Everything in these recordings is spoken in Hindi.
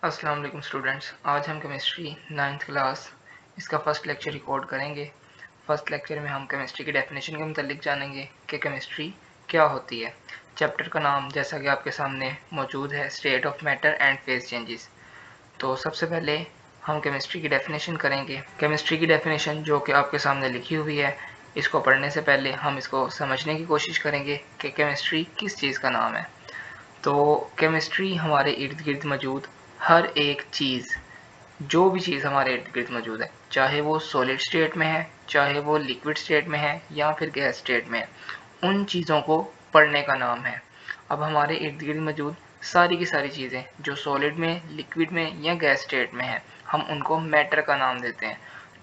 अस्सलाम वालेकुम स्टूडेंट्स। आज हम केमिस्ट्री 9th क्लास इसका फ़र्स्ट लेक्चर रिकॉर्ड करेंगे। फ़र्स्ट लेक्चर में हम केमिस्ट्री की डेफिनेशन के मुतालिक जानेंगे कि केमिस्ट्री क्या होती है। चैप्टर का नाम जैसा कि आपके सामने मौजूद है, state of matter and phase changes. तो सबसे पहले हम केमिस्ट्री की डेफिनेशन करेंगे। केमिस्ट्री की डेफिनेशन जो कि आपके सामने लिखी हुई है, इसको पढ़ने से पहले हम इसको समझने की कोशिश करेंगे कि केमिस्ट्री किस चीज़ का नाम है। तो केमिस्ट्री हमारे इर्द गिर्द मौजूद हर एक चीज़, जो भी चीज़ हमारे इर्द गिर्द मौजूद है, चाहे वो सॉलिड स्टेट में है, चाहे वो लिक्विड स्टेट में है या फिर गैस स्टेट में है, उन चीज़ों को पढ़ने का नाम है। अब हमारे इर्द गिर्द मौजूद सारी की सारी चीज़ें जो सॉलिड में, लिक्विड में या गैस स्टेट में है, हम उनको मैटर का नाम देते हैं।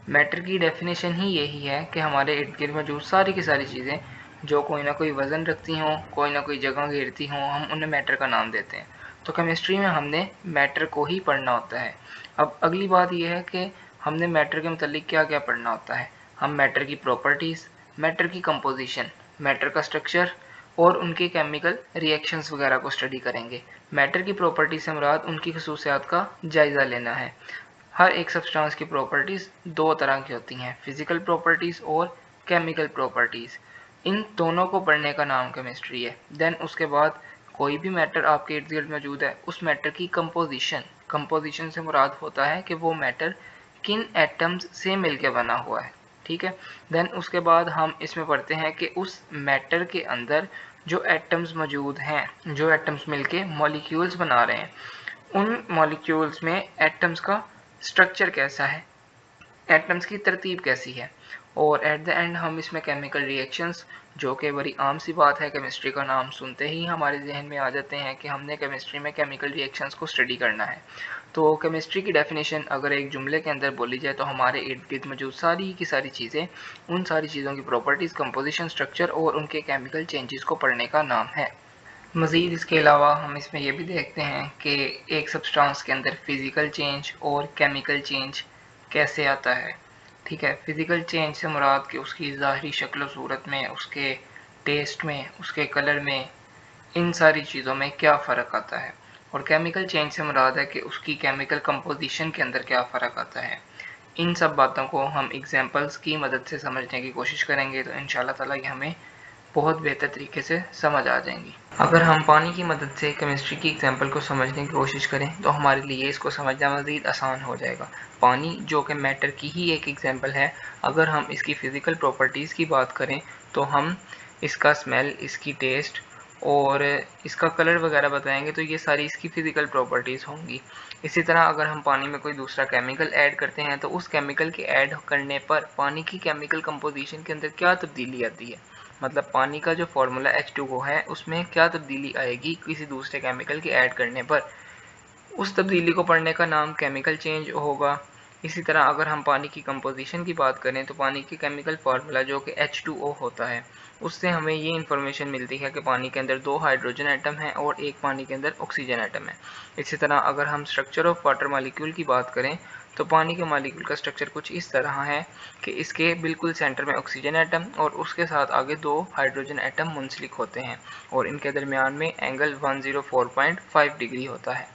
मैटर की डेफिनेशन ही यही है कि हमारे इर्द गिर्द मौजूद सारी की सारी चीज़ें जो कोई ना कोई वज़न रखती हों, कोई ना कोई जगह घेरती हों, हम उन्हें मैटर का नाम देते हैं। तो केमिस्ट्री में हमने मैटर को ही पढ़ना होता है। अब अगली बात यह है कि हमने मैटर के मुतालिक क्या क्या पढ़ना होता है। हम मैटर की प्रॉपर्टीज़, मैटर की कंपोजिशन, मैटर का स्ट्रक्चर और उनके केमिकल रिएक्शंस वगैरह को स्टडी करेंगे। मैटर की प्रॉपर्टी से मुराद उनकी खसूसियात का जायज़ा लेना है। हर एक सब्सटेंस की प्रॉपर्टीज़ दो तरह की होती हैं, फिजिकल प्रॉपर्टीज़ और केमिकल प्रॉपर्टीज़। इन दोनों को पढ़ने का नाम केमिस्ट्री है। देन उसके बाद कोई भी मैटर आपके इर्द गिर्द मौजूद है, उस मैटर की कंपोजिशन, कंपोजिशन से मुराद होता है कि वो मैटर किन एटम्स से मिलकर बना हुआ है। ठीक है। देन उसके बाद हम इसमें पढ़ते हैं कि उस मैटर के अंदर जो एटम्स मौजूद हैं, जो एटम्स मिलके मॉलिक्यूल्स बना रहे हैं, उन मॉलिक्यूल्स में एटम्स का स्ट्रक्चर कैसा है, एटम्स की तरतीब कैसी है। और एट द एंड हम इसमें केमिकल रिएक्शंस, जो कि बड़ी आम सी बात है, केमिस्ट्री का नाम सुनते ही हमारे जहन में आ जाते हैं कि हमने केमिस्ट्री में केमिकल रिएक्शंस को स्टडी करना है। तो केमिस्ट्री की डेफिनेशन अगर एक जुमले के अंदर बोली जाए तो हमारे इर्द गिर्द मौजूद सारी की सारी चीज़ें, उन सारी चीज़ों की प्रॉपर्टीज़, कंपोजिशन, स्ट्रक्चर और उनके केमिकल चेंजेस को पढ़ने का नाम है। मज़ीद इसके अलावा हम इसमें यह भी देखते हैं कि एक सब्सटेंस के अंदर फ़िज़िकल चेंज और केमिकल चेंज कैसे आता है। ठीक है, फ़िज़िकल चेंज से मुराद कि उसकी ज़ाहिरी शक्ल सूरत में, उसके टेस्ट में, उसके कलर में, इन सारी चीज़ों में क्या फ़र्क आता है। और केमिकल चेंज से मुराद है कि उसकी केमिकल कंपोजिशन के अंदर क्या फ़र्क आता है। इन सब बातों को हम एग्जांपल्स की मदद से समझने की कोशिश करेंगे तो इंशाल्लाह ताला ये हमें बहुत बेहतर तरीके से समझ आ जाएंगी। अगर हम पानी की मदद से केमिस्ट्री की एग्जांपल को समझने की कोशिश करें तो हमारे लिए इसको समझना मज़ीद आसान हो जाएगा। पानी जो कि मैटर की ही एक एग्जांपल है, अगर हम इसकी फ़िज़िकल प्रॉपर्टीज़ की बात करें तो हम इसका स्मेल, इसकी टेस्ट और इसका कलर वगैरह बताएंगे, तो ये सारी इसकी फ़िज़िकल प्रॉपर्टीज़ होंगी। इसी तरह अगर हम पानी में कोई दूसरा केमिकल ऐड करते हैं तो उस केमिकल के ऐड करने पर पानी की केमिकल कंपोजिशन के अंदर क्या तब्दीली आती है, मतलब पानी का जो फार्मूला H2O है उसमें क्या तब्दीली आएगी किसी दूसरे केमिकल के ऐड करने पर, उस तब्दीली को पढ़ने का नाम केमिकल चेंज होगा। इसी तरह अगर हम पानी की कंपोजिशन की बात करें तो पानी की केमिकल फार्मूला जो कि H2O होता है, उससे हमें ये इन्फॉर्मेशन मिलती है कि पानी के अंदर 2 हाइड्रोजन एटम हैं और एक पानी के अंदर ऑक्सीजन एटम है। इसी तरह अगर हम स्ट्रक्चर ऑफ वाटर मॉलिक्यूल की बात करें तो पानी के मॉलिक्यूल का स्ट्रक्चर कुछ इस तरह है कि इसके बिल्कुल सेंटर में ऑक्सीजन एटम और उसके साथ आगे 2 हाइड्रोजन एटम मुंसलिक होते हैं और इनके दरमियान में एंगल 104.5 डिग्री होता है।